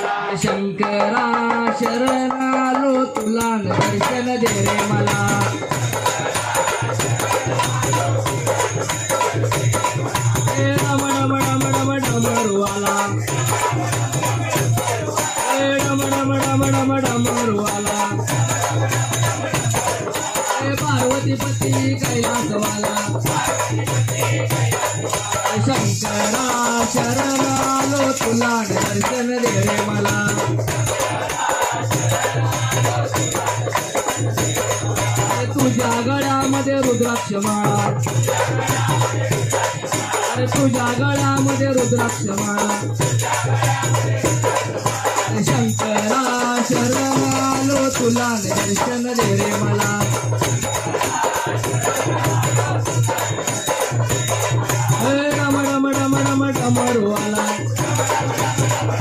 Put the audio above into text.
शंकरा शरणालो तुला दर्शन दे रे मला डमडम डमडम डमरुवाला डमडम डमडम डमरुवाला पार्वतीपती कैलासवाला शंकरा शरणालो तुला दर्शन दे रे मला तुझ्या गळ्यामध्ये रुद्राक्ष माळा तुझ्या गळ्यामध्ये रुद्राक्ष माळा